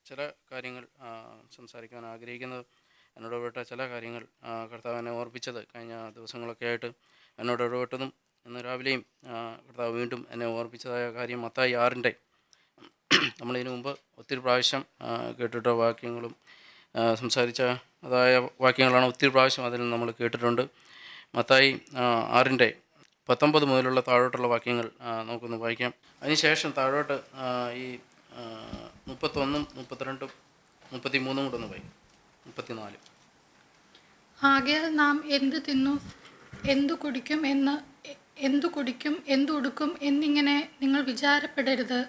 ചില കാര്യങ്ങൾ സംസാരിക്കാൻ ആഗ്രഹിക്കുന്നത്. എന്നോട് ഇടപെട്ട ചില കാര്യങ്ങൾ കർത്താവ് എന്നെ ഓർപ്പിച്ചത് കഴിഞ്ഞ ദിവസങ്ങളൊക്കെ ആയിട്ട് എന്നോട് ഇടപെട്ടതും ഇന്ന് രാവിലെയും കർത്താവ് വീണ്ടും എന്നെ ഓർപ്പിച്ചതായ കാര്യം മത്തായി 6 നമ്മളിതിനു മുമ്പ് ഒത്തിരി പ്രാവശ്യം കേട്ടിട്ട വാക്യങ്ങളും സംസാരിച്ച അതായ വാക്യങ്ങളാണ് ഒത്തിരി പ്രാവശ്യം അതിൽ നമ്മൾ കേട്ടിട്ടുണ്ട്. മത്തായി 6 19 മുതലുള്ള താഴോട്ടുള്ള വാക്യങ്ങൾ നമുക്കൊന്ന് വായിക്കാം. അതിനുശേഷം താഴോട്ട് ഈ 31 32 33 കൂടെ ഒന്ന് വായിക്കും. 34. ആകയാൽ നാം എന്ത് തിന്നു എന്തു കുടിക്കും എന്തുടുക്കും എന്നിങ്ങനെ നിങ്ങൾ വിചാരപ്പെടരുത്.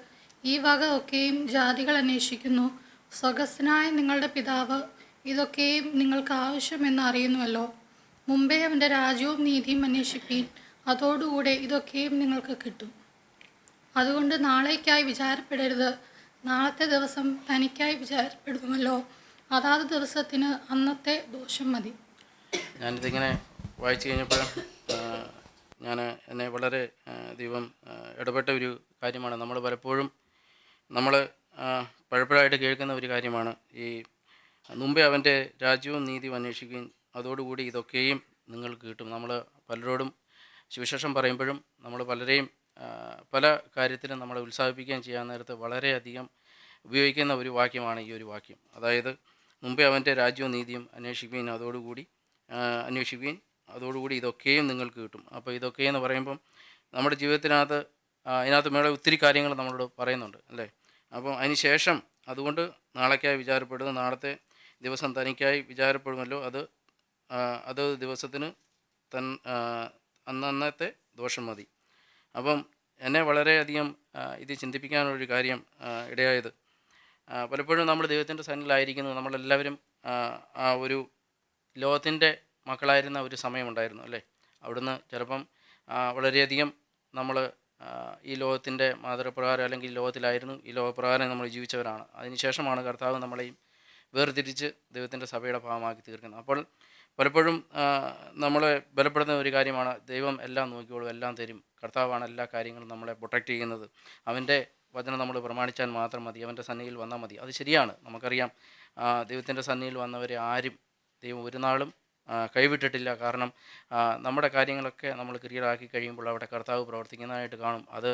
ഈ വക ഒക്കെയും ജാതികൾ അന്വേഷിക്കുന്നു. സ്വർഗ്ഗസ്ഥനായ നിങ്ങളുടെ പിതാവ് ഇതൊക്കെയും നിങ്ങൾക്ക് ആവശ്യമെന്ന് അറിയുന്നുവല്ലോ. മുമ്പേ അവൻ്റെ രാജ്യവും നീതിയും അന്വേഷിപ്പീൻ, അതോടുകൂടെ ഇതൊക്കെയും നിങ്ങൾക്ക് കിട്ടും. അതുകൊണ്ട് നാളേക്കായി വിചാരപ്പെടരുത്. നാളത്തെ ദിവസം തനിക്കായി വിചാരപ്പെടുമല്ലോ. അതാത് ദിവസത്തിന് അന്നത്തെ ദോഷം മതി. ഞാനിതിങ്ങനെ വായിച്ചു കഴിഞ്ഞപ്പോൾ എന്നെ വളരെ ദൈവം ഇടപെട്ട ഒരു കാര്യമാണ്. നമ്മൾ പലപ്പോഴും പലപ്പോഴായിട്ട് കേൾക്കുന്ന ഒരു കാര്യമാണ് ഈ മുമ്പേ അവൻ്റെ രാജ്യവും നീതിയും അന്വേഷിക്കുകയും അതോടുകൂടി ഇതൊക്കെയും നിങ്ങൾക്ക് കിട്ടും. നമ്മൾ പലരോടും സുവിശേഷം പറയുമ്പോഴും നമ്മൾ പലരെയും പല കാര്യത്തിലും നമ്മളെ ഉത്സാഹിപ്പിക്കുകയും ചെയ്യാൻ നേരത്ത് വളരെയധികം ഉപയോഗിക്കുന്ന ഒരു വാക്യമാണ് ഈ ഒരു വാക്യം. അതായത് മുമ്പേ അവൻ്റെ രാജ്യവും നീതിയും അന്വേഷിക്കുകയും അതോടുകൂടി ഇതൊക്കെയും നിങ്ങൾക്ക് കിട്ടും. അപ്പോൾ ഇതൊക്കെയെന്ന് പറയുമ്പം നമ്മുടെ ജീവിതത്തിനകത്ത് അതിനകത്ത് മേളെ ഒത്തിരി കാര്യങ്ങൾ നമ്മളോട് പറയുന്നുണ്ട് അല്ലേ. അപ്പം അതിന് ശേഷം അതുകൊണ്ട് നാളേക്കായി വിചാരപ്പെടുന്നത് നാളത്തെ ദിവസം തനിക്കായി വിചാരപ്പെടുമല്ലോ. അത് ദിവസത്തിന് അന്നത്തെ ദോഷം മതി. അപ്പം എന്നെ വളരെയധികം ഇത് ചിന്തിപ്പിക്കാനുള്ളൊരു കാര്യം ഇടയായത്, പലപ്പോഴും നമ്മൾ ദൈവത്തിൻ്റെ സന്നിധിയിലായിരിക്കുന്നു. നമ്മളെല്ലാവരും ആ ഒരു ലോകത്തിൻ്റെ മക്കളായിരുന്ന ഒരു സമയമുണ്ടായിരുന്നു അല്ലേ. അവിടുന്ന് ചിലപ്പം വളരെയധികം നമ്മൾ ഈ ലോകത്തിൻ്റെ മാതൃപ്രകാരം അല്ലെങ്കിൽ ലോകത്തിലായിരുന്നു, ഈ ലോകപ്രകാരം നമ്മൾ ജീവിച്ചവരാണ്. അതിനുശേഷമാണ് കർത്താവ് നമ്മളെയും വേർതിരിച്ച് ദൈവത്തിൻ്റെ സഭയുടെ ഭാഗമാക്കി തീർക്കുന്നത്. അപ്പോൾ പലപ്പോഴും നമ്മളെ ബലപ്പെടുത്തുന്ന ഒരു കാര്യമാണ്, ദൈവം എല്ലാം നോക്കിക്കോളും, എല്ലാം തരും, കർത്താവാണ് എല്ലാ കാര്യങ്ങളും നമ്മളെ പ്രൊട്ടക്റ്റ് ചെയ്യുന്നത്, അവൻ്റെ വചനം നമ്മൾ പ്രമാണിച്ചാൽ മാത്രം മതി, അവൻ്റെ സന്നിധിയിൽ വന്നാൽ മതി. അത് ശരിയാണ്. നമുക്കറിയാം ദൈവത്തിൻ്റെ സന്നിധിയിൽ വന്നവരെ ആരും ദൈവം ഒരു നാളും കൈവിട്ടിട്ടില്ല. കാരണം നമ്മുടെ കാര്യങ്ങളൊക്കെ നമ്മൾ ക്ലിയറാക്കി കഴിയുമ്പോൾ അവിടെ കർത്താവ് പ്രവർത്തിക്കുന്നതായിട്ട് കാണും. അത്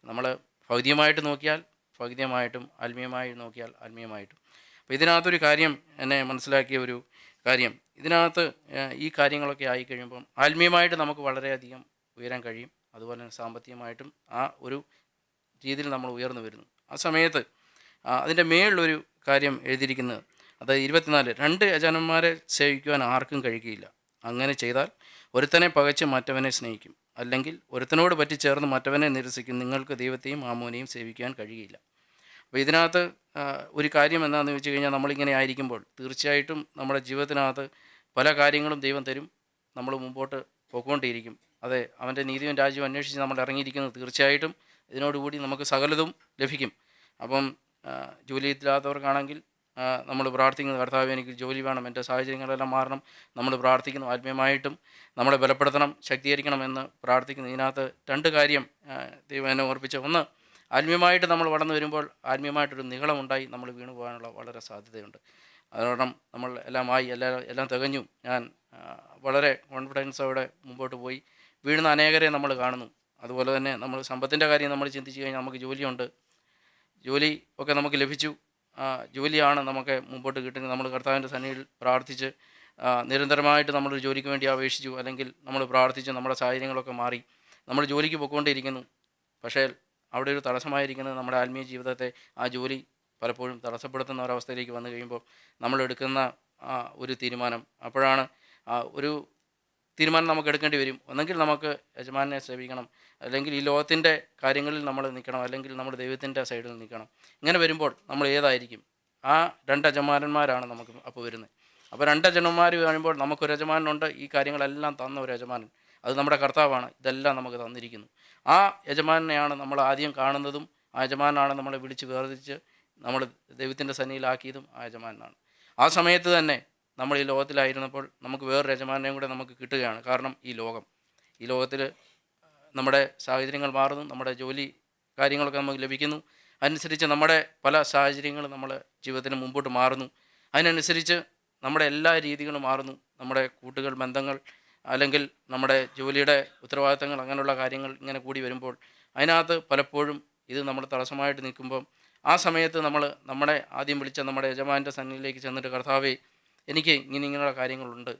നമ്മൾ ഭൗതികമായിട്ട് നോക്കിയാൽ ഭൗതികമായിട്ടും ആത്മീയമായി നോക്കിയാൽ ആത്മീയമായിട്ടും. അപ്പോൾ ഇതിനകത്തൊരു കാര്യം എന്നെ മനസ്സിലാക്കിയ ഒരു കാര്യം, ഇതിനകത്ത് ഈ കാര്യങ്ങളൊക്കെ ആയിക്കഴിയുമ്പം ആത്മീയമായിട്ട് നമുക്ക് വളരെയധികം ഉയരാൻ കഴിയും. അതുപോലെ തന്നെ സാമ്പത്തികമായിട്ടും ആ ഒരു രീതിയിൽ നമ്മൾ ഉയർന്നു വരുന്നു. ആ സമയത്ത് അതിൻ്റെ മേളിലൊരു കാര്യം എഴുതിയിരിക്കുന്നത്, അതായത് 24, 2 യജമാനന്മാരെ സേവിക്കുവാൻ ആർക്കും കഴിയുകയില്ല. അങ്ങനെ ചെയ്താൽ ഒരുത്തനെ പകച്ച് മറ്റവനെ സ്നേഹിക്കും, അല്ലെങ്കിൽ ഒരുത്തനോട് പറ്റിച്ചേർന്ന് മറ്റവനെ നിരസിക്കും. നിങ്ങൾക്ക് ദൈവത്തെയും മാമോനെയും സേവിക്കാൻ കഴിയുകയില്ല. അപ്പോൾ ഇതിനകത്ത് ഒരു കാര്യം എന്താണെന്ന് വെച്ച് കഴിഞ്ഞാൽ, നമ്മളിങ്ങനെ ആയിരിക്കുമ്പോൾ തീർച്ചയായിട്ടും നമ്മുടെ ജീവിതത്തിനകത്ത് പല കാര്യങ്ങളും ദൈവം തരും, നമ്മൾ മുമ്പോട്ട് പോയിക്കൊണ്ടിരിക്കും. അതെ, അവൻ്റെ നീതിയും രാജ്യവും അന്വേഷിച്ച് നമ്മൾ ഇറങ്ങിയിരിക്കുന്നത് തീർച്ചയായിട്ടും ഇതിനോടുകൂടി നമുക്ക് സകലതും ലഭിക്കും. അപ്പം ജോലിയില്ലാത്തവർക്കാണെങ്കിൽ നമ്മൾ പ്രാർത്ഥിക്കുന്നത്, കർത്താവേ എനിക്ക് ജോലി വേണം, എൻ്റെ സാഹചര്യങ്ങളെല്ലാം മാറണം. നമ്മൾ പ്രാർത്ഥിക്കുന്നു, ആത്മീയമായിട്ടും നമ്മളെ ബലപ്പെടുത്തണം, ശക്തീകരിക്കണമെന്ന് പ്രാർത്ഥിക്കുന്നു. ഇതിനകത്ത് 2 കാര്യം ദൈവം എന്നെ ഓർപ്പിച്ച, ഒന്ന്, ആത്മീയമായിട്ട് നമ്മൾ വളർന്നു വരുമ്പോൾ ആത്മീയമായിട്ടൊരു നിഗളമുണ്ടായി നമ്മൾ വീണു പോകാനുള്ള വളരെ സാധ്യതയുണ്ട്. അതോടൊപ്പം നമ്മൾ എല്ലാം തികഞ്ഞു, ഞാൻ വളരെ കോൺഫിഡൻസോടെ മുമ്പോട്ട് പോയി വീഴുന്ന അനേകരെ നമ്മൾ കാണുന്നു. അതുപോലെ തന്നെ നമ്മൾ സമ്പത്തിൻ്റെ കാര്യം നമ്മൾ ചിന്തിച്ച് കഴിഞ്ഞാൽ നമുക്ക് ജോലിയുണ്ട്, ജോലി ഒക്കെ നമുക്ക് ലഭിച്ചു, ജോലിയാണ് നമുക്ക് മുമ്പോട്ട് കിട്ടുന്നത്. നമ്മൾ കർത്താവിൻ്റെ സന്നിധിയിൽ പ്രാർത്ഥിച്ച് നിരന്തരമായിട്ട് നമ്മളൊരു ജോലിക്ക് വേണ്ടി അപേക്ഷിച്ചു, അല്ലെങ്കിൽ നമ്മൾ പ്രാർത്ഥിച്ച് നമ്മുടെ സാഹചര്യങ്ങളൊക്കെ മാറി നമ്മൾ ജോലിക്ക് പോയിക്കൊണ്ടിരിക്കുന്നു. പക്ഷേ അവിടെ ഒരു തടസ്സമായിരിക്കുന്നത് നമ്മുടെ ആത്മീയ ജീവിതത്തെ ആ ജോലി പലപ്പോഴും തടസ്സപ്പെടുത്തുന്ന ഒരവസ്ഥയിലേക്ക് വന്നു കഴിയുമ്പോൾ നമ്മളെടുക്കുന്ന ഒരു തീരുമാനം, അപ്പോഴാണ് ഒരു തീരുമാനം നമുക്ക് എടുക്കേണ്ടി വരും. ഒന്നെങ്കിൽ നമുക്ക് യജമാനെ സേവിക്കണം, അല്ലെങ്കിൽ ഈ ലോകത്തിൻ്റെ കാര്യങ്ങളിൽ നമ്മൾ നിൽക്കണം, അല്ലെങ്കിൽ നമ്മൾ ദൈവത്തിൻ്റെ സൈഡിൽ നിൽക്കണം. ഇങ്ങനെ വരുമ്പോൾ നമ്മൾ ഏതായിരിക്കും? ആ 2 യജമാനന്മാരാണ് നമുക്ക് അപ്പോൾ വരുന്നത്. അപ്പോൾ 2 യജമാനന്മാർ വരുമ്പോൾ നമുക്കൊരു യജമാനുണ്ട്, ഈ കാര്യങ്ങളെല്ലാം തന്ന ഒരു യജമാനൻ, അത് നമ്മുടെ കർത്താവാണ്. ഇതെല്ലാം നമുക്ക് തന്നിരിക്കുന്നു. ആ യജമാനെയാണ് നമ്മൾ ആദ്യം കാണുന്നതും, ആ യജമാനാണ് നമ്മളെ വിളിച്ച് വേർതിരിച്ച് നമ്മൾ ദൈവത്തിൻ്റെ സന്നിധിയിലാക്കിയതും ആ യജമാനാണ്. ആ സമയത്ത് തന്നെ നമ്മൾ ഈ ലോകത്തിലായിരുന്നപ്പോൾ നമുക്ക് വേറൊരു യജമാനെയും കൂടെ നമുക്ക് കിട്ടുകയാണ്. കാരണം ഈ ലോകത്തിൽ നമ്മുടെ സാഹചര്യങ്ങൾ മാറുന്നു, നമ്മുടെ ജോലി കാര്യങ്ങളൊക്കെ നമുക്ക് ലഭിക്കുന്നു. അതനുസരിച്ച് നമ്മുടെ പല സാഹചര്യങ്ങളും നമ്മുടെ ജീവിതത്തിന് മുമ്പോട്ട് മാറുന്നു. അതിനനുസരിച്ച് നമ്മുടെ എല്ലാ രീതികളും മാറുന്നു. നമ്മുടെ കൂട്ടുകൾ, ബന്ധങ്ങൾ, അല്ലെങ്കിൽ നമ്മുടെ ജോലിയുടെ ഉത്തരവാദിത്തങ്ങൾ, അങ്ങനെയുള്ള കാര്യങ്ങൾ ഇങ്ങനെ കൂടി വരുമ്പോൾ അതിനകത്ത് പലപ്പോഴും ഇത് നമ്മൾ തടസ്സമായിട്ട് നിൽക്കുമ്പം ആ സമയത്ത് നമ്മളെ ആദ്യം വിളിച്ച നമ്മുടെ യജമാൻ്റെ സന്നിധിയിലേക്ക് ചെന്നിട്ട്, കർത്താവേ, എനിക്ക് ഇങ്ങനെയുള്ള കാര്യങ്ങളുണ്ട്,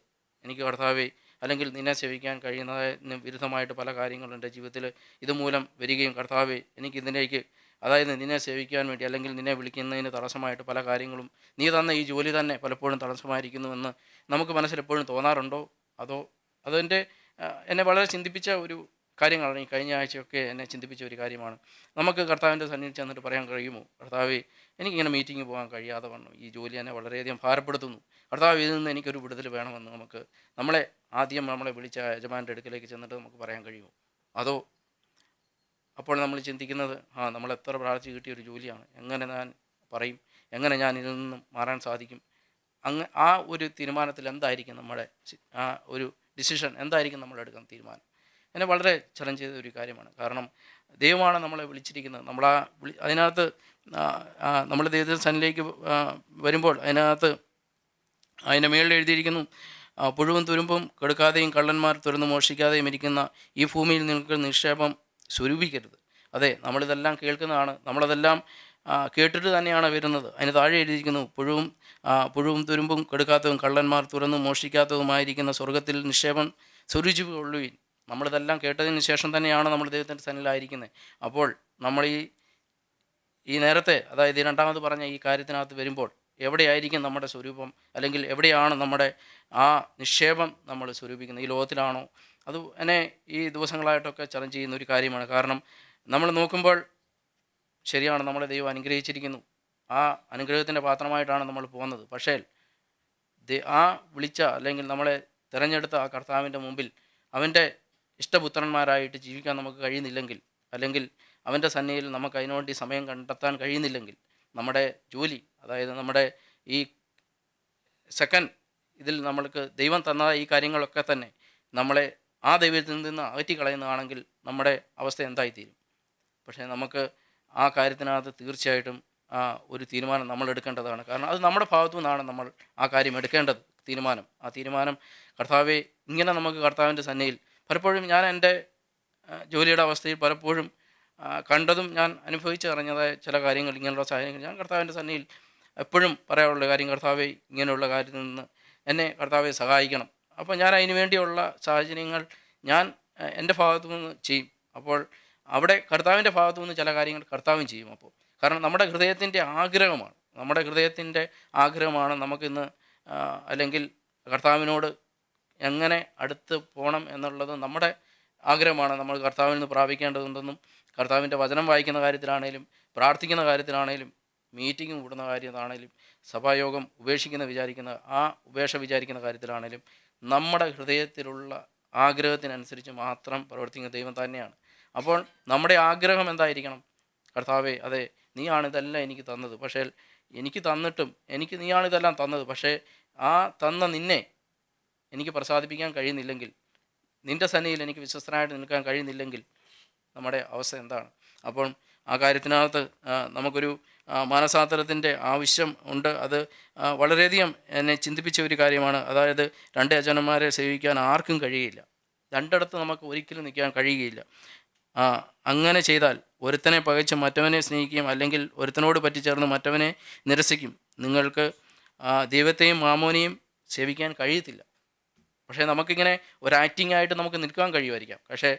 എനിക്ക് കർത്താവേ, അല്ലെങ്കിൽ നിന്നെ സേവിക്കാൻ കഴിയുന്നതിന് വിരുദ്ധമായിട്ട് പല കാര്യങ്ങളും എൻ്റെ ജീവിതത്തിൽ ഇതുമൂലം വരികയും, കർത്താവേ, എനിക്ക് ഇതിലേക്ക്, അതായത് നിന്നെ സേവിക്കാൻ വേണ്ടി അല്ലെങ്കിൽ നിന്നെ വിളിക്കുന്നതിന് തടസ്സമായിട്ട് പല കാര്യങ്ങളും, നീ തന്ന ഈ ജോലി തന്നെ പലപ്പോഴും തടസ്സമായിരിക്കുന്നുവെന്ന് നമുക്ക് മനസ്സിൽ എപ്പോഴും തോന്നാറുണ്ടോ? അതെൻ്റെ എന്നെ വളരെ ചിന്തിപ്പിച്ച ഒരു കാര്യങ്ങളാണ്. ഈ കഴിഞ്ഞ ആഴ്ചയൊക്കെ എന്നെ ചിന്തിപ്പിച്ച ഒരു കാര്യമാണ്. നമുക്ക് കർത്താവിൻ്റെ സന്നിധിയിൽ ചെന്നിട്ട് പറയാൻ കഴിയുമോ, കർത്താവേ, എനിക്കിങ്ങനെ മീറ്റിംഗ് പോകാൻ കഴിയാതെ വന്നു, ഈ ജോലി എന്നെ വളരെയധികം ഭാരപ്പെടുത്തുന്നു, കർത്താവ്, ഇതിൽ നിന്ന് എനിക്കൊരു വിടുതൽ വേണമെന്ന് നമ്മളെ വിളിച്ച യജമാൻ്റെ അടുക്കലേക്ക് ചെന്നിട്ട് നമുക്ക് പറയാൻ കഴിയുമോ? അതോ അപ്പോൾ നമ്മൾ ചിന്തിക്കുന്നത്, നമ്മൾ എത്ര പ്രാർത്ഥിച്ച് കിട്ടിയൊരു ജോലിയാണ്, എങ്ങനെ ഞാൻ പറയും, എങ്ങനെ ഞാൻ ഇതിൽ നിന്നും മാറാൻ സാധിക്കും? ആ ഒരു തീരുമാനത്തിൽ എന്തായിരിക്കും നമ്മുടെ ആ ഒരു ഡിസിഷൻ, എന്തായിരിക്കും നമ്മൾ എടുക്കുന്ന തീരുമാനം? എന്നെ വളരെ ചലഞ്ച് ചെയ്ത ഒരു കാര്യമാണ്. കാരണം ദൈവമാണ് നമ്മളെ വിളിച്ചിരിക്കുന്നത്. അതിനകത്ത് നമ്മൾ ദൈവത്തിൻ്റെ സന്നിധിയിലേക്ക് വരുമ്പോൾ അതിൻ്റെ മേളിൽ എഴുതിയിരിക്കുന്നു, പുഴുവും തുരുമ്പും കെടുക്കാതെയും കള്ളന്മാർ തുറന്ന് മോഷ്ടിക്കാതെയും ഇരിക്കുന്ന ഈ ഭൂമിയിൽ നിങ്ങൾക്ക് നിക്ഷേപം സ്വരൂപിക്കരുത്. അതെ, നമ്മളിതെല്ലാം കേൾക്കുന്നതാണ്, നമ്മളതെല്ലാം കേട്ടിട്ട് തന്നെയാണ് വരുന്നത്. അതിന് താഴെ എഴുതിയിരിക്കുന്നു, പുഴുവും തുരുമ്പും കെടുക്കാത്തതും കള്ളന്മാർ തുറന്ന് മോഷ്ടിക്കാത്തതുമായിരിക്കുന്ന സ്വർഗത്തിൽ നിക്ഷേപം സ്വരൂപിച്ചുകൊള്ളുവിൻ. നമ്മളിതെല്ലാം കേട്ടതിന് ശേഷം തന്നെയാണ് നമ്മൾ ദൈവത്തിൻ്റെ സന്നിധിയിലായിരിക്കുന്നത്. അപ്പോൾ നമ്മൾ ഈ നേരത്തെ, അതായത് രണ്ടാമത് പറഞ്ഞ ഈ കാര്യത്തിനകത്ത് വരുമ്പോൾ എവിടെയായിരിക്കും നമ്മുടെ സ്വരൂപം, അല്ലെങ്കിൽ എവിടെയാണ് നമ്മുടെ ആ നിക്ഷേപം നമ്മൾ സ്വരൂപിക്കുന്നത്? ഈ ലോകത്തിലാണോ? അത് എന്നെ ഈ ദിവസങ്ങളായിട്ടൊക്കെ ചലഞ്ച് ചെയ്യുന്ന ഒരു കാര്യമാണ്. കാരണം നമ്മൾ നോക്കുമ്പോൾ ശരിയാണ്, നമ്മളെ ദൈവം അനുഗ്രഹിച്ചിരിക്കുന്നു, ആ അനുഗ്രഹത്തിൻ്റെ പാത്രമായിട്ടാണ് നമ്മൾ പോകുന്നത്. പക്ഷേ ആ വിളിച്ച അല്ലെങ്കിൽ നമ്മളെ തിരഞ്ഞെടുത്ത ആ കർത്താവിൻ്റെ മുമ്പിൽ അവൻ്റെ ഇഷ്ടപുത്രന്മാരായിട്ട് ജീവിക്കാൻ നമുക്ക് കഴിയുന്നില്ലെങ്കിൽ, അല്ലെങ്കിൽ അവൻ്റെ സന്നിധിയിൽ നമുക്ക് അതിനുവേണ്ടി സമയം കണ്ടെത്താൻ കഴിയുന്നില്ലെങ്കിൽ, നമ്മുടെ ജോലി, അതായത് നമ്മുടെ ഈ സെക്കൻഡ് ഇതിൽ നമ്മൾക്ക് ദൈവം തന്ന ഈ കാര്യങ്ങളൊക്കെ തന്നെ നമ്മളെ ആ ദൈവത്തിൽ നിന്ന് അകറ്റിക്കളയുന്നതാണെങ്കിൽ നമ്മുടെ അവസ്ഥ എന്തായിത്തീരും? പക്ഷേ നമുക്ക് ആ കാര്യത്തിനകത്ത് തീർച്ചയായിട്ടും ഒരു തീരുമാനം നമ്മൾ എടുക്കേണ്ടതാണ്. കാരണം അത് നമ്മുടെ ഭാഗത്തു നിന്നാണ് നമ്മൾ ആ കാര്യം എടുക്കേണ്ടത്. ആ തീരുമാനം കർത്താവെ, ഇങ്ങനെ നമുക്ക് കർത്താവിൻ്റെ സന്നിധിയിൽ പലപ്പോഴും ഞാൻ എൻ്റെ ജോലിയുടെ അവസ്ഥയിൽ പലപ്പോഴും കണ്ടതും ഞാൻ അനുഭവിച്ചറിഞ്ഞതായ ചില കാര്യങ്ങൾ, ഇങ്ങനെയുള്ള സാഹചര്യങ്ങൾ ഞാൻ കർത്താവിൻ്റെ സന്നിധിയിൽ എപ്പോഴും പറയാനുള്ള കാര്യം, കർത്താവെ, ഇങ്ങനെയുള്ള കാര്യത്തിൽ നിന്ന് എന്നെ കർത്താവെ സഹായിക്കണം. അപ്പോൾ ഞാൻ അതിന് വേണ്ടിയുള്ള സാഹചര്യങ്ങൾ ഞാൻ എൻ്റെ ഭാഗത്തു നിന്ന് ചെയ്യും. അപ്പോൾ അവിടെ കർത്താവിൻ്റെ ഭാഗത്തു നിന്ന് ചില കാര്യങ്ങൾ കർത്താവും ചെയ്യും. അപ്പോൾ കാരണം നമ്മുടെ ഹൃദയത്തിൻ്റെ ആഗ്രഹമാണ് നമുക്കിന്ന്, അല്ലെങ്കിൽ കർത്താവിനോട് എങ്ങനെ അടുത്ത് പോകണം എന്നുള്ളത് നമ്മുടെ ആഗ്രഹമാണ്. നമ്മൾ കർത്താവിൽ നിന്ന് പ്രാപിക്കേണ്ടതുണ്ടെന്നും, കർത്താവിൻ്റെ വചനം വായിക്കുന്ന കാര്യത്തിലാണേലും, പ്രാർത്ഥിക്കുന്ന കാര്യത്തിലാണേലും, മീറ്റിംഗ് കൂടുന്ന കാര്യത്തിലാണേലും, സഭായോഗം ഉപേക്ഷ വിചാരിക്കുന്ന കാര്യത്തിലാണേലും, നമ്മുടെ ഹൃദയത്തിലുള്ള ആഗ്രഹത്തിനനുസരിച്ച് മാത്രം പ്രവർത്തിക്കുന്ന ദൈവം തന്നെയാണ്. അപ്പോൾ നമ്മുടെ ആഗ്രഹം എന്തായിരിക്കണം? കർത്താവേ, അതെ, നീയാണ് ഇതെല്ലാം എനിക്ക് തന്നത്, പക്ഷേ നീയാണിതെല്ലാം തന്നത്, പക്ഷേ ആ തന്ന നിന്നെ എനിക്ക് പ്രസാദിപ്പിക്കാൻ കഴിയുന്നില്ലെങ്കിൽ, നിൻ്റെ സന്നിധിയിൽ എനിക്ക് വിശ്വസ്തനായിട്ട് നിൽക്കാൻ കഴിയുന്നില്ലെങ്കിൽ നമ്മുടെ അവസ്ഥ എന്താണ്? അപ്പോൾ ആ കാര്യത്തിനകത്ത് നമുക്കൊരു മാനസാന്തരത്തിൻ്റെ ആവശ്യം ഉണ്ട്. അത് വളരെയധികം എന്നെ ചിന്തിപ്പിച്ച ഒരു കാര്യമാണ്. അതായത് 2 യജമാനന്മാരെ സേവിക്കാൻ ആർക്കും കഴിയില്ല, രണ്ടിടത്ത് നമുക്ക് ഒരിക്കലും നിൽക്കാൻ കഴിയുകയില്ല. അങ്ങനെ ചെയ്താൽ ഒരുത്തനെ പകച്ച് മറ്റവനെ സ്നേഹിക്കുകയും, അല്ലെങ്കിൽ ഒരുത്തനോട് പറ്റിച്ചേർന്ന് മറ്റവനെ നിരസിക്കും. നിങ്ങൾക്ക് ദൈവത്തെയും മാമോനെയും സേവിക്കാൻ കഴിയത്തില്ല. പക്ഷേ നമുക്കിങ്ങനെ ഒരു ആക്ടിംഗ് ആയിട്ട് നമുക്ക് നിൽക്കാൻ കഴിയുമായിരിക്കാം, പക്ഷേ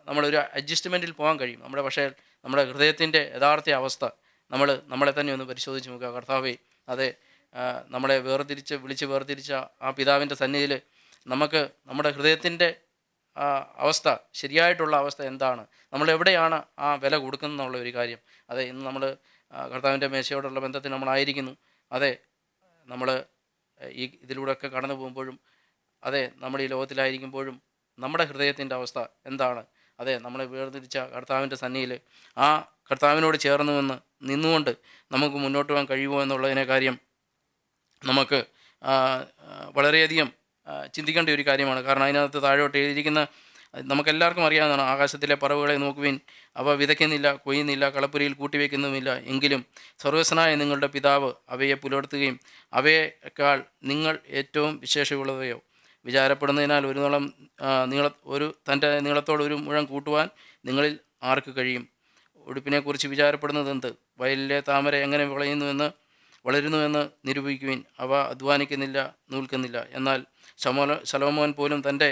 നമ്മളൊരു അഡ്ജസ്റ്റ്മെൻറ്റിൽ പോകാൻ കഴിയും. പക്ഷേ നമ്മുടെ ഹൃദയത്തിൻ്റെ യഥാർത്ഥ അവസ്ഥ നമ്മളെ തന്നെ ഒന്ന് പരിശോധിച്ച് നോക്കുക. കർത്താവേ, അതെ, നമ്മളെ വിളിച്ച് വേർതിരിച്ച ആ പിതാവിൻ്റെ സന്നിധിയിൽ നമുക്ക് നമ്മുടെ ഹൃദയത്തിൻ്റെ അവസ്ഥ, ശരിയായിട്ടുള്ള അവസ്ഥ എന്താണ്, നമ്മളെവിടെയാണ് ആ വില കൊടുക്കുന്നതെന്നുള്ള ഒരു കാര്യം. അതെ, ഇന്ന് നമ്മൾ കർത്താവിൻ്റെ മേശയോടുള്ള ബന്ധത്തിൽ നമ്മളായിരിക്കുന്നു. അതെ, നമ്മൾ ഇതിലൂടെയൊക്കെ കടന്നു പോകുമ്പോഴും, അതെ, നമ്മൾ ഈ ലോകത്തിലായിരിക്കുമ്പോഴും നമ്മുടെ ഹൃദയത്തിൻ്റെ അവസ്ഥ എന്താണ്? അതെ, നമ്മളെ വേർതിരിച്ച കർത്താവിൻ്റെ സന്നിധിയിൽ ആ കർത്താവിനോട് ചേർന്ന് നിന്നുകൊണ്ട് നമുക്ക് മുന്നോട്ട് പോകാൻ കഴിയുമോ എന്നുള്ളതിനെ കാര്യം നമുക്ക് വളരെയധികം ചിന്തിക്കേണ്ട ഒരു കാര്യമാണ്. കാരണം അതിനകത്ത് താഴോട്ട് എഴുതിയിരിക്കുന്ന അത് നമുക്കെല്ലാവർക്കും അറിയാവുന്നതാണ്. ആകാശത്തിലെ പറവുകളെ നോക്കുവിൻ, അവ വിതയ്ക്കുന്നില്ല, കൊയ്യുന്നില്ല, കളപ്പുരയിൽ കൂട്ടിവെക്കുന്നുമില്ല, എങ്കിലും സ്വർഗസ്ഥനായ നിങ്ങളുടെ പിതാവ് അവയെ പുലർത്തുകയും അവയേക്കാൾ നിങ്ങൾ ഏറ്റവും വിശേഷമുള്ളവയോ വിചാരപ്പെടുന്നതിനാൽ തൻ്റെ നീളത്തോട് ഒരു മുഴം കൂട്ടുവാൻ നിങ്ങളിൽ ആർക്ക് കഴിയും? ഉടുപ്പിനെക്കുറിച്ച് വിചാരപ്പെടുന്നത് എന്ത്? വയലിലെ താമര എങ്ങനെ വളരുന്നുവെന്ന് നിരൂപിക്കുവിൻ. അവ അധ്വാനിക്കുന്നില്ല, നൂൽക്കുന്നില്ല. എന്നാൽ ശലോമോൻ പോലും തൻ്റെ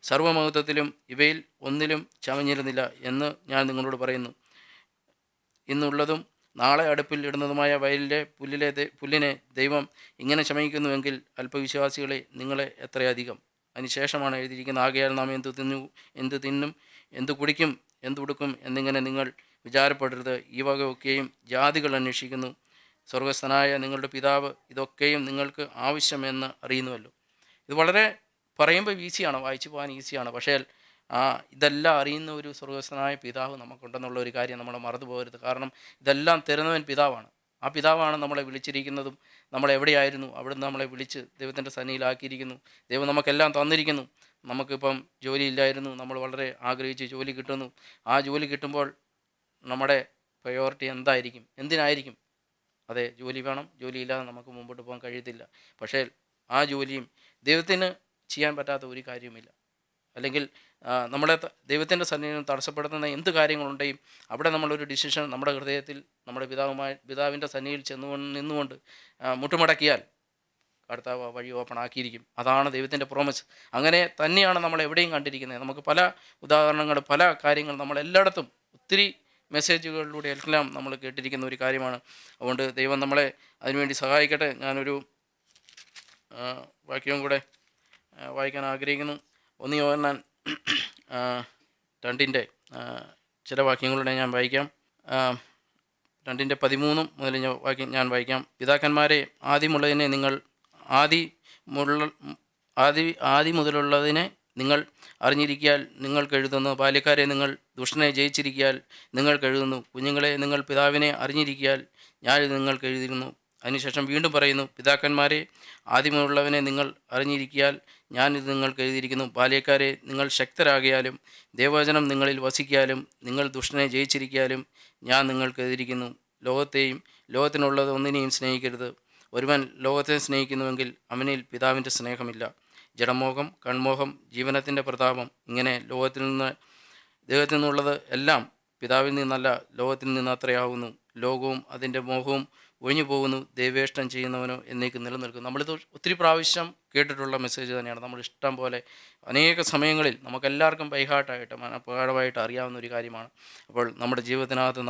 സർവ്വമഹത്വത്തിലും ഇവയിൽ ഒന്നിലും ചമഞ്ഞിരുന്നില്ല എന്ന് ഞാൻ നിങ്ങളോട് പറയുന്നു. ഇന്നുള്ളതും നാളെ അടുപ്പിൽ ഇടുന്നതുമായ വയലിലെ പുല്ലിനെ ദൈവം ഇങ്ങനെ ശമിക്കുന്നുവെങ്കിൽ അല്പവിശ്വാസികളെ നിങ്ങളെ എത്രയധികം. അതിനുശേഷമാണ് എഴുതിയിരിക്കുന്നത്, ആകയാൽ നാം എന്ത് തിന്നും, എന്തു കുടിക്കും, എന്തുടുക്കും എന്നിങ്ങനെ നിങ്ങൾ വിചാരപ്പെടരുത്. ഈ വകയൊക്കെയും ജാതികൾ അന്വേഷിക്കുന്നു. സ്വർഗസ്ഥനായ നിങ്ങളുടെ പിതാവ് ഇതൊക്കെയും നിങ്ങൾക്ക് ആവശ്യമെന്ന് അറിയുന്നുവല്ലോ. ഇത് വളരെ പറയുമ്പോൾ ഈസിയാണ്, വായിച്ചു പോകാൻ ഈസിയാണ്. പക്ഷേ ഇതെല്ലാം അറിയുന്ന ഒരു സ്വർഗസ്ഥനായ പിതാവ് നമുക്കുണ്ടെന്നുള്ള ഒരു കാര്യം നമ്മൾ മറന്നു പോകരുത്. കാരണം ഇതെല്ലാം തരുന്നവൻ പിതാവാണ്. ആ പിതാവാണ് നമ്മളെ വിളിച്ചിരിക്കുന്നതും. നമ്മളെവിടെയായിരുന്നു അവിടുന്ന് നമ്മളെ വിളിച്ച് ദൈവത്തിൻ്റെ സന്നിധിയിലാക്കിയിരിക്കുന്നു. ദൈവം നമുക്കെല്ലാം തന്നിരിക്കുന്നു. നമുക്കിപ്പം ജോലിയില്ലായിരുന്നു, നമ്മൾ വളരെ ആഗ്രഹിച്ച് ജോലി കിട്ടുന്നു. ആ ജോലി കിട്ടുമ്പോൾ നമ്മുടെ പ്രയോറിറ്റി എന്തായിരിക്കും, എന്തിനായിരിക്കും? അതെ, ജോലി വേണം. ജോലിയില്ലാതെ നമുക്ക് മുമ്പോട്ട് പോകാൻ കഴിയത്തില്ല. പക്ഷേ ആ ജോലിയും ദൈവത്തിന് ചെയ്യാൻ പറ്റാത്ത ഒരു കാര്യവുമില്ല. അല്ലെങ്കിൽ ദൈവത്തിൻ്റെ സന്നിധിയിൽ തടസ്സപ്പെടുത്തുന്ന എന്ത് കാര്യങ്ങളുണ്ടെയും അവിടെ നമ്മളൊരു ഡിസിഷൻ നമ്മുടെ ഹൃദയത്തിൽ നമ്മുടെ പിതാവിൻ്റെ സന്നിധിയിൽ നിന്നുകൊണ്ട് മുട്ടുമടക്കിയാൽ കർത്താവ് വഴി ഓപ്പൺ ആക്കിയിരിക്കും. അതാണ് ദൈവത്തിൻ്റെ പ്രോമിസ്. അങ്ങനെ തന്നെയാണ് നമ്മൾ എവിടെയും കണ്ടിരിക്കുന്നത്. നമുക്ക് പല ഉദാഹരണങ്ങൾ, പല കാര്യങ്ങൾ നമ്മളെല്ലായിടത്തും ഒത്തിരി മെസ്സേജുകളിലൂടെ എല്ലാം നമ്മൾ കേട്ടിരിക്കുന്ന ഒരു കാര്യമാണ്. അതുകൊണ്ട് ദൈവം നമ്മളെ അതിനുവേണ്ടി സഹായിക്കട്ടെ. ഞാനൊരു വാക്യവും കൂടെ വായിക്കാൻ ആഗ്രഹിക്കുന്നു. 1 യോഹന്നാൻ 2 ചില വാക്യങ്ങളുടെ ഞാൻ വായിക്കാം. 2:13 മുതൽ ഞാൻ വായിക്കാം. പിതാക്കന്മാരെ, ആദി മുതലുള്ളതിനെ നിങ്ങൾ അറിഞ്ഞിരിക്കിയാൽ നിങ്ങൾക്ക് എഴുതുന്നു. ബാല്യക്കാരെ, നിങ്ങൾ ദുഷ്ടനെ ജയിച്ചിരിക്കിയാൽ നിങ്ങൾക്ക് എഴുതുന്നു. കുഞ്ഞുങ്ങളെ, നിങ്ങൾ പിതാവിനെ അറിഞ്ഞിരിക്കിയാൽ ഞാനിത് നിങ്ങൾക്ക് എഴുതിയിരുന്നു. അതിനുശേഷം വീണ്ടും പറയുന്നു, പിതാക്കന്മാരെ, ആദ്യമുള്ളവനെ നിങ്ങൾ അറിഞ്ഞിരിക്കിയാൽ ഞാനിത് നിങ്ങൾക്ക് എഴുതിയിരിക്കുന്നു. ബാല്യക്കാരെ, നിങ്ങൾ ശക്തരാകിയാലും ദൈവവചനം നിങ്ങളിൽ വസിക്കാലും നിങ്ങൾ ദുഷ്ടനെ ജയിച്ചിരിക്കാലും ഞാൻ നിങ്ങൾക്ക് എഴുതിയിരിക്കുന്നു. ലോകത്തെയും ലോകത്തിനുള്ളത് ഒന്നിനെയും സ്നേഹിക്കരുത്. ഒരുവൻ ലോകത്തെ സ്നേഹിക്കുന്നുവെങ്കിൽ അവനിൽ പിതാവിൻ്റെ സ്നേഹമില്ല. ജഡമോഹം, കൺമോഹം, ജീവനത്തിൻ്റെ പ്രതാപം, ഇങ്ങനെ ദൈവത്തിൽ നിന്നുള്ളത് എല്ലാം പിതാവിൽ നിന്നല്ല, ലോകത്തിൽ നിന്ന് അത്രയാകുന്നു. ലോകവും അതിൻ്റെ മോഹവും ഒഴിഞ്ഞു പോകുന്നു, ദൈവേഷ്ടം ചെയ്യുന്നവനോ എന്നേക്ക് നിലനിൽക്കും. നമ്മളിത് ഒത്തിരി പ്രാവശ്യം കേട്ടിട്ടുള്ള മെസ്സേജ് തന്നെയാണ്. നമ്മൾ ഇഷ്ടം പോലെ അനേക സമയങ്ങളിൽ നമുക്കെല്ലാവർക്കും ബൈഹാർട്ടായിട്ട് മനഃപാഠമായിട്ട് അറിയാവുന്ന ഒരു കാര്യമാണ്. അപ്പോൾ നമ്മുടെ ജീവിതത്തിനകത്ത്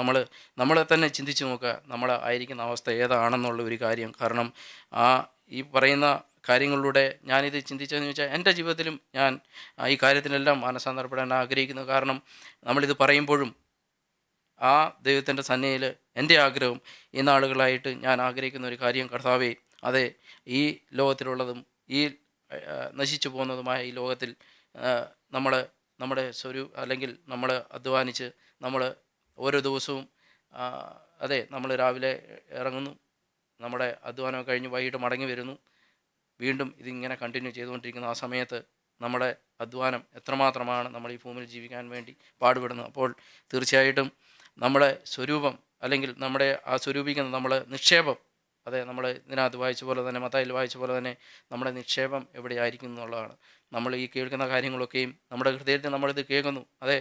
നമ്മളെ തന്നെ ചിന്തിച്ച് നോക്കുക, നമ്മൾ ആയിരിക്കുന്ന അവസ്ഥ ഏതാണെന്നുള്ള ഒരു കാര്യം. കാരണം ഈ പറയുന്ന കാര്യങ്ങളിലൂടെ ഞാനിത് ചിന്തിച്ചതെന്ന് ചോദിച്ചാൽ എൻ്റെ ജീവിതത്തിലും ഞാൻ ഈ കാര്യത്തിലെല്ലാം മാനസാന്തരപ്പെടാൻ ആഗ്രഹിക്കുന്നു. കാരണം നമ്മളിത് പറയുമ്പോഴും ആ ദൈവത്തിൻ്റെ സന്നിധിയിൽ എൻ്റെ ആഗ്രഹം ഈ നാളുകളായിട്ട് ഞാൻ ആഗ്രഹിക്കുന്ന ഒരു കാര്യം, കർത്താവേ, അതെ, ഈ ലോകത്തിലുള്ളതും ഈ നശിച്ചു പോകുന്നതുമായ ഈ ലോകത്തിൽ നമ്മുടെ അല്ലെങ്കിൽ നമ്മൾ അധ്വാനിച്ച് നമ്മൾ ഓരോ ദിവസവും അതെ, നമ്മൾ രാവിലെ ഇറങ്ങുന്നു, നമ്മുടെ അധ്വാനം കഴിഞ്ഞ് വൈകിട്ട് മടങ്ങി വരുന്നു, വീണ്ടും ഇതിങ്ങനെ കണ്ടിന്യൂ ചെയ്തുകൊണ്ടിരിക്കുന്നു. ആ സമയത്ത് നമ്മുടെ അധ്വാനം എത്രമാത്രമാണ് നമ്മൾ ഈ ഭൂമിയിൽ ജീവിക്കാൻ വേണ്ടി പാടുപെടുന്നത്. അപ്പോൾ തീർച്ചയായിട്ടും നമ്മുടെ സ്വരൂപം, അല്ലെങ്കിൽ നമ്മുടെ ആ സ്വരൂപിക്കുന്ന നമ്മുടെ നിക്ഷേപം, അതെ, നമ്മൾ ഇതിനകത്ത് വായിച്ച പോലെ തന്നെ, മത്തായിയിൽ വായിച്ച പോലെ തന്നെ നമ്മുടെ നിക്ഷേപം എവിടെയായിരിക്കും എന്നുള്ളതാണ്. നമ്മൾ ഈ കേൾക്കുന്ന കാര്യങ്ങളൊക്കെയും നമ്മുടെ ഹൃദയത്തിൽ നമ്മളിത് കേൾക്കുന്നു. അതെ,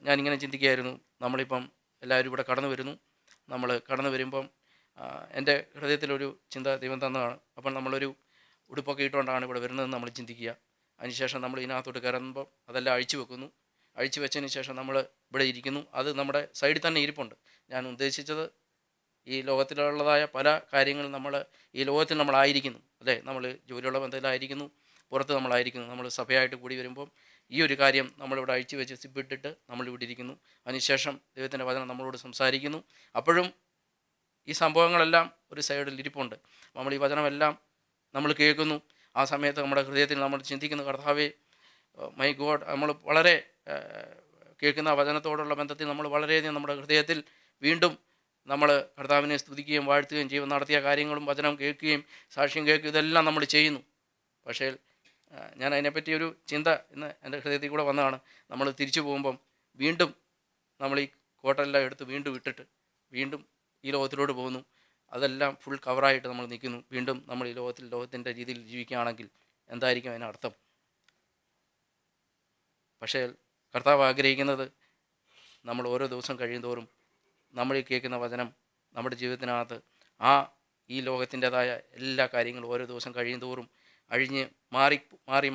ഞാനിങ്ങനെ ചിന്തിക്കുകയായിരുന്നു, നമ്മളിപ്പം എല്ലാവരും ഇവിടെ കടന്നു വരുന്നു. നമ്മൾ കടന്നു വരുമ്പം എൻ്റെ ഹൃദയത്തിലൊരു ചിന്ത ദൈവം തന്നതാണ്. അപ്പം നമ്മളൊരു ഉടുപ്പൊക്കെ ഇട്ടുകൊണ്ടാണ് ഇവിടെ വരുന്നതെന്ന് നമ്മൾ ചിന്തിക്കുക. അതിനുശേഷം നമ്മൾ ഇതിനകത്തോട്ട് കയറുമ്പം അതെല്ലാം അഴിച്ചു വെക്കുന്നു. അഴിച്ചു വെച്ചതിന് ശേഷം നമ്മൾ ഇവിടെ ഇരിക്കുന്നു. അത് നമ്മുടെ സൈഡിൽ തന്നെ ഇരിപ്പുണ്ട്. ഞാൻ ഉദ്ദേശിച്ചത് ഈ ലോകത്തിലുള്ളതായ പല കാര്യങ്ങളും ഈ ലോകത്തിൽ നമ്മളായിരിക്കുന്നു. അല്ലേ, നമ്മൾ ജോലിയുള്ള ബന്ധത്തിലായിരിക്കുന്നു, പുറത്ത് നമ്മളായിരിക്കുന്നു. നമ്മൾ സഭയായിട്ട് കൂടി വരുമ്പം ഈ ഒരു കാര്യം നമ്മളിവിടെ അഴിച്ചു വെച്ച് സിബിട്ടിട്ട് നമ്മളിവിടെ ഇരിക്കുന്നു. അതിനുശേഷം ദൈവത്തിൻ്റെ വചനം നമ്മളോട് സംസാരിക്കുന്നു. അപ്പോഴും ഈ സംഭവങ്ങളെല്ലാം ഒരു സൈഡിൽ ഇരിപ്പുണ്ട്. നമ്മൾ ഈ വചനമെല്ലാം നമ്മൾ കേൾക്കുന്നു. ആ സമയത്ത് നമ്മുടെ ഹൃദയത്തിൽ നമ്മൾ ചിന്തിക്കുന്നു, കർത്താവേ, മൈ ഗോഡ്, നമ്മൾ വളരെ കേൾക്കുന്ന വചനത്തോടുള്ള ബന്ധത്തിൽ നമ്മൾ വളരെയധികം നമ്മുടെ ഹൃദയത്തിൽ വീണ്ടും നമ്മൾ കർത്താവിനെ സ്തുതിക്കുകയും വാഴ്ത്തുകയും നടത്തിയ കാര്യങ്ങളും വചനം കേൾക്കുകയും സാക്ഷ്യം കേൾക്കുകയും ഇതെല്ലാം നമ്മൾ ചെയ്യുന്നു. പക്ഷേ ഞാൻ അതിനെപ്പറ്റി ഒരു ചിന്ത ഇന്ന് എൻ്റെ ഹൃദയത്തിൽ കൂടെ വന്നതാണ്. നമ്മൾ തിരിച്ചു പോകുമ്പം വീണ്ടും നമ്മൾ ഈ കോട്ടെല്ലാം എടുത്ത് വീണ്ടും ഇട്ടിട്ട് വീണ്ടും ഈ ലോകത്തിലോട്ട് പോകുന്നു. അതെല്ലാം ഫുൾ കവറായിട്ട് നമ്മൾ നിൽക്കുന്നു. വീണ്ടും നമ്മൾ ഈ ലോകത്തിൻ്റെ രീതിയിൽ ജീവിക്കുകയാണെങ്കിൽ എന്തായിരിക്കും അതിനർത്ഥം? പക്ഷേ കർത്താവ് ആഗ്രഹിക്കുന്നത് നമ്മൾ ഓരോ ദിവസം കഴിയുന്തോറും നമ്മൾ ഈ കേൾക്കുന്ന വചനം നമ്മുടെ ജീവിതത്തിനകത്ത് ഈ ലോകത്തിൻ്റെതായ എല്ലാ കാര്യങ്ങളും ഓരോ ദിവസം കഴിയുന്തോറും അഴിഞ്ഞ്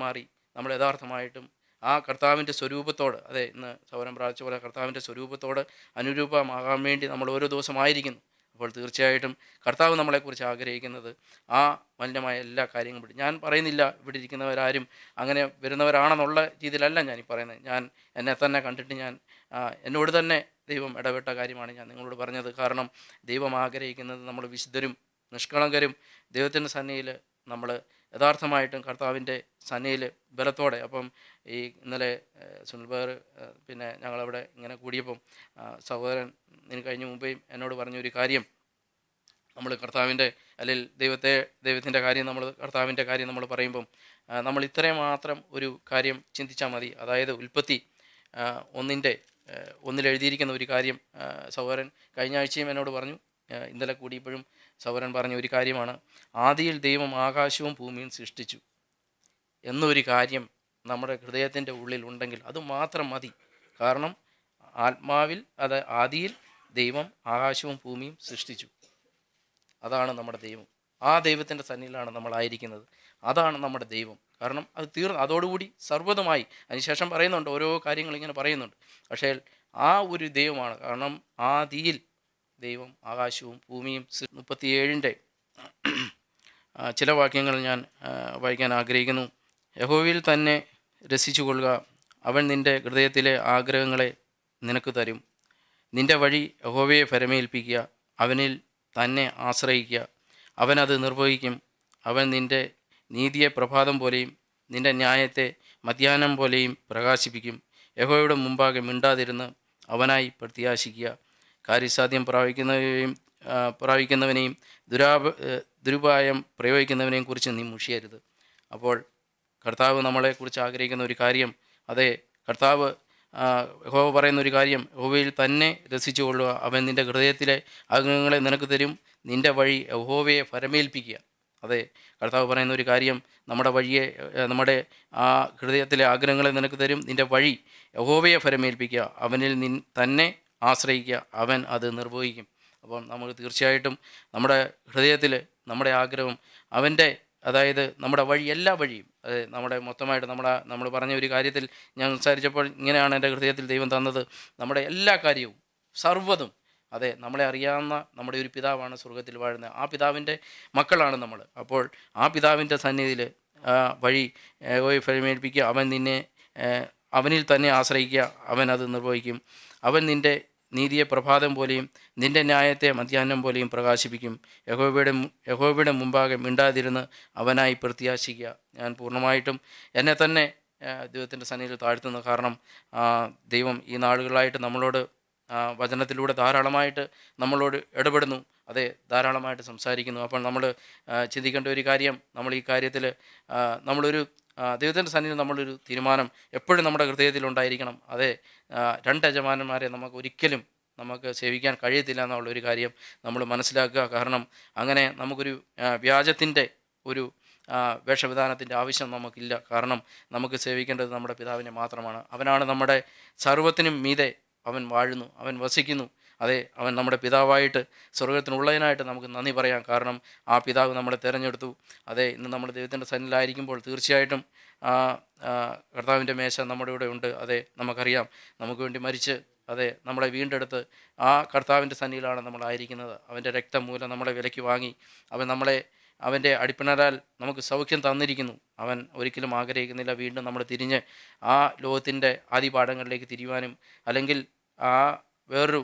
മാറി നമ്മൾ യഥാർത്ഥമായിട്ടും ആ കർത്താവിൻ്റെ സ്വരൂപത്തോട്, അതെ ഇന്ന് സൗരം പ്രാർത്ഥിച്ച പോലെ കർത്താവിൻ്റെ സ്വരൂപത്തോട് അനുരൂപമാകാൻ വേണ്ടി നമ്മൾ ഓരോ ദിവസമായിരിക്കുന്നു. അപ്പോൾ തീർച്ചയായിട്ടും കർത്താവ് നമ്മളെക്കുറിച്ച് ആഗ്രഹിക്കുന്നത് ആ മലിനമായ എല്ലാ കാര്യങ്ങളും വിട്ട്. ഞാൻ പറയുന്നില്ല ഇവിടെ ഇരിക്കുന്നവരാരും അങ്ങനെ വരുന്നവരാണെന്നുള്ള രീതിയിലല്ല ഞാൻ ഈ പറയുന്നത്. ഞാൻ എന്നെ തന്നെ കണ്ടിട്ട് എന്നോട് തന്നെ ദൈവം ഇടപെട്ട കാര്യമാണ് ഞാൻ നിങ്ങളോട് പറഞ്ഞത്. കാരണം ദൈവം ആഗ്രഹിക്കുന്നത് നമ്മൾ വിശുദ്ധരും നിഷ്കളങ്കരും ദൈവത്തിൻ്റെ സന്നിധിയിൽ നമ്മൾ യഥാർത്ഥമായിട്ടും കർത്താവിൻ്റെ സന്നിധിയിൽ ബലത്തോടെ. അപ്പം ഈ ഇന്നലെ സുനിൽബർ പിന്നെ ഞങ്ങളവിടെ ഇങ്ങനെ കൂടിയപ്പം സഹോദരൻ കഴിഞ്ഞ മുമ്പേയും എന്നോട് പറഞ്ഞൊരു കാര്യം, നമ്മൾ കർത്താവിൻ്റെ അല്ലെങ്കിൽ ദൈവത്തിൻ്റെ കാര്യം കർത്താവിൻ്റെ കാര്യം നമ്മൾ പറയുമ്പം നമ്മൾ ഇത്രയും മാത്രം ഒരു കാര്യം ചിന്തിച്ചാൽ മതി. അതായത് ഉൽപ്പത്തി ഒന്നിൽ എഴുതിയിരിക്കുന്ന ഒരു കാര്യം സഹോദരൻ കഴിഞ്ഞ ആഴ്ചയും എന്നോട് പറഞ്ഞു, ഇന്നലെ കൂടിയപ്പോഴും സഹോദരൻ പറഞ്ഞ ഒരു കാര്യമാണ്, ആദിയിൽ ദൈവം ആകാശവും ഭൂമിയും സൃഷ്ടിച്ചു എന്നൊരു കാര്യം നമ്മുടെ ഹൃദയത്തിൻ്റെ ഉള്ളിൽ ഉണ്ടെങ്കിൽ അത് മാത്രം മതി. കാരണം ആത്മാവിൽ ആദിയിൽ ദൈവം ആകാശവും ഭൂമിയും സൃഷ്ടിച്ചു. അതാണ് നമ്മുടെ ദൈവം. ആ ദൈവത്തിൻ്റെ സന്നിധിയിലാണ് നമ്മളായിരിക്കുന്നത്. അതാണ് നമ്മുടെ ദൈവം. കാരണം അത് അതോടുകൂടി സർവ്വതുമായി. അതിനുശേഷം പറയുന്നുണ്ട്, ഓരോ കാര്യങ്ങൾ ഇങ്ങനെ പറയുന്നുണ്ട്. പക്ഷേ ആ ഒരു ദൈവമാണ്. കാരണം ആദിയിൽ ദൈവം ആകാശവും ഭൂമിയും 37 ചില വാക്യങ്ങൾ ഞാൻ വായിക്കാൻ ആഗ്രഹിക്കുന്നു. യഹോവയിൽ തന്നെ രസിച്ചു കൊള്ളുക, അവൻ നിൻ്റെ ഹൃദയത്തിലെ ആഗ്രഹങ്ങളെ നിനക്ക് തരും. നിൻ്റെ വഴി യഹോവയെ ഫരമേൽപ്പിക്കുക, അവനിൽ തന്നെ ആശ്രയിക്കുക, അവനത് നിർവഹിക്കും. അവൻ നിൻ്റെ നീതിയെ പ്രഭാതം പോലെയും നിൻ്റെ ന്യായത്തെ മധ്യാഹ്നം പോലെയും പ്രകാശിപ്പിക്കും. യഹോവയുടെ മുമ്പാകെ മിണ്ടാതിരുന്ന് അവനായി പ്രത്യാശിക്കുക. കാര്യസാധ്യം പ്രാപിക്കുന്നവനെയും ദുരുപായം പ്രയോഗിക്കുന്നവനെയും കുറിച്ച് നീ മുഷിയരുത്. അപ്പോൾ കർത്താവ് നമ്മളെക്കുറിച്ച് ആഗ്രഹിക്കുന്ന ഒരു കാര്യം, അതെ കർത്താവ് യഹോവ പറയുന്ന ഒരു കാര്യം, യഹോവയിൽ തന്നെ രസിച്ചു കൊള്ളുക, അവൻ നിൻ്റെ ഹൃദയത്തിലെ ആഗ്രഹങ്ങളെ നിനക്ക് തരും. നിൻ്റെ വഴി യഹോവയെ ഫരമേൽപ്പിക്കുക. അതെ കർത്താവ് പറയുന്ന ഒരു കാര്യം, നമ്മുടെ ആ ഹൃദയത്തിലെ ആഗ്രഹങ്ങളെ നിനക്ക് തരും. നിൻ്റെ വഴി യഹോവയെ ഫരമേൽപ്പിക്കുക, അവനിൽ തന്നെ ആശ്രയിക്കുക, അവൻ അത് നിർവഹിക്കും. അപ്പം നമുക്ക് തീർച്ചയായിട്ടും നമ്മുടെ ഹൃദയത്തിൽ നമ്മുടെ ആഗ്രഹം അതായത് നമ്മുടെ എല്ലാ വഴിയും, അതായത് നമ്മുടെ മൊത്തമായിട്ട് നമ്മൾ പറഞ്ഞ ഒരു കാര്യത്തിൽ ഞാൻ സംസാരിച്ചപ്പോൾ ഇങ്ങനെയാണ് എൻ്റെ ഹൃദയത്തിൽ ദൈവം തന്നത്. നമ്മുടെ എല്ലാ കാര്യവും സർവ്വതും, അതെ നമ്മളെ അറിയാവുന്ന നമ്മുടെ ഒരു പിതാവാണ് സ്വർഗത്തിൽ വാഴുന്നത്. ആ പിതാവിൻ്റെ മക്കളാണ് നമ്മൾ. അപ്പോൾ ആ പിതാവിൻ്റെ സന്നിധിയിൽ വഴി ഫലമേൽപ്പിക്കുക, അവനിൽ തന്നെ ആശ്രയിക്കുക, അവൻ അത് നിർവഹിക്കും. അവൻ നിൻ്റെ നീതിയെ പ്രഭാതം പോലെയും നിൻ്റെ ന്യായത്തെ മധ്യാഹ്നം പോലെയും പ്രകാശിപ്പിക്കും. യഹോവയുടെ മുമ്പാകെ മിണ്ടാതിരുന്ന് അവനായി പ്രത്യാശിക്കുക. ഞാൻ പൂർണ്ണമായിട്ടും എന്നെ തന്നെ ദൈവത്തിൻ്റെ സന്നിധിയിൽ താഴ്ത്തുന്നു. കാരണം ദൈവം ഈ നാളുകളായിട്ട് നമ്മളോട് വചനത്തിലൂടെ ധാരാളമായിട്ട് നമ്മളോട് ഇടപെടുന്നു, അതെ ധാരാളമായിട്ട് സംസാരിക്കുന്നു. അപ്പോൾ നമ്മൾ ചിന്തിക്കേണ്ട ഒരു കാര്യം, നമ്മൾ ഈ കാര്യത്തിൽ നമ്മളൊരു ദൈവത്തിൻ്റെ സന്നിധിയിൽ നമ്മളൊരു തീരുമാനം എപ്പോഴും നമ്മുടെ ഹൃദയത്തിലുണ്ടായിരിക്കണം. അതെ 2 യജമാനന്മാരെ നമുക്ക് സേവിക്കാൻ കഴിയത്തില്ല എന്നുള്ളൊരു കാര്യം നമ്മൾ മനസ്സിലാക്കുക. കാരണം അങ്ങനെ നമുക്കൊരു വ്യാജത്തിൻ്റെ ഒരു വേഷവിധാനത്തിൻ്റെ ആവശ്യം നമുക്കില്ല. കാരണം നമുക്ക് സേവിക്കേണ്ടത് നമ്മുടെ പിതാവിനെ മാത്രമാണ്. അവനാണ് നമ്മുടെ സർവ്വത്തിനും മീതെ അവൻ വാഴുന്നു, അവൻ വസിക്കുന്നു. അതെ അവൻ നമ്മുടെ പിതാവായിട്ട് സ്വർഗത്തിനുള്ളതിനായിട്ട് നമുക്ക് നന്ദി പറയാം. കാരണം ആ പിതാവ് നമ്മളെ തിരഞ്ഞെടുത്തു. അതെ ഇന്ന് നമ്മൾ ദൈവത്തിൻ്റെ സന്നിധിയിലായിരിക്കുമ്പോൾ തീർച്ചയായിട്ടും കർത്താവിൻ്റെ മേശ നമ്മുടെ കൂടെ ഉണ്ട്. അതെ നമുക്കറിയാം, നമുക്ക് വേണ്ടി മരിച്ച് അതെ നമ്മളെ വീണ്ടെടുത്ത് ആ കർത്താവിൻ്റെ സന്നിധിയിലാണ് നമ്മളായിരിക്കുന്നത്. അവൻ്റെ രക്തം മൂലം നമ്മളെ വിലയ്ക്ക് വാങ്ങി അവൻ്റെ അടിപ്പിണരാൽ നമുക്ക് സൗഖ്യം തന്നിരിക്കുന്നു. അവൻ ഒരിക്കലും ആഗ്രഹിക്കുന്നില്ല വീണ്ടും നമ്മൾ തിരിഞ്ഞ് ആ ലോകത്തിൻ്റെ ആദിപാഠങ്ങളിലേക്ക് തിരിയുവാനും അല്ലെങ്കിൽ ആ വേറൊരു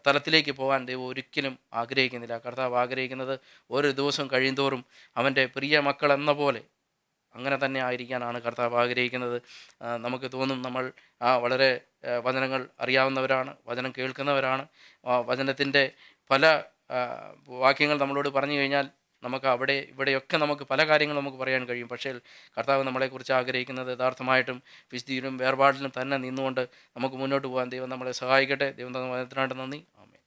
തലത്തിലേക്ക് പോകാൻ ദൈവം ഒരിക്കലും ആഗ്രഹിക്കുന്നില്ല. കർത്താവ് ആഗ്രഹിക്കുന്നത് ഓരോ ദിവസം കഴിയുന്തോറും അവൻ്റെ പ്രിയ മക്കളെന്ന പോലെ അങ്ങനെ തന്നെ ആയിരിക്കാനാണ് കർത്താവ് ആഗ്രഹിക്കുന്നത്. നമുക്ക് തോന്നും നമ്മൾ വളരെ വചനങ്ങൾ അറിയാവുന്നവരാണ്, വചനം കേൾക്കുന്നവരാണ്, വചനത്തിൻ്റെ പല വാക്യങ്ങൾ നമ്മളോട് പറഞ്ഞു കഴിഞ്ഞാൽ നമുക്ക് അവിടെ ഇവിടെയൊക്കെ നമുക്ക് പല കാര്യങ്ങൾ നമുക്ക് പറയാൻ കഴിയും. പക്ഷേ കർത്താവ് നമ്മളെക്കുറിച്ച് ആഗ്രഹിക്കുന്നത് യഥാർത്ഥമായിട്ടും വിശുദ്ധിയിലും വേർപാടിലും തന്നെ നിന്നുകൊണ്ട് നമുക്ക് മുന്നോട്ട് പോകാൻ ദൈവം നമ്മളെ സഹായിക്കട്ടെ. ദൈവം തന്ന വചനത്തിനായിട്ട് നന്ദി. ആമേൻ.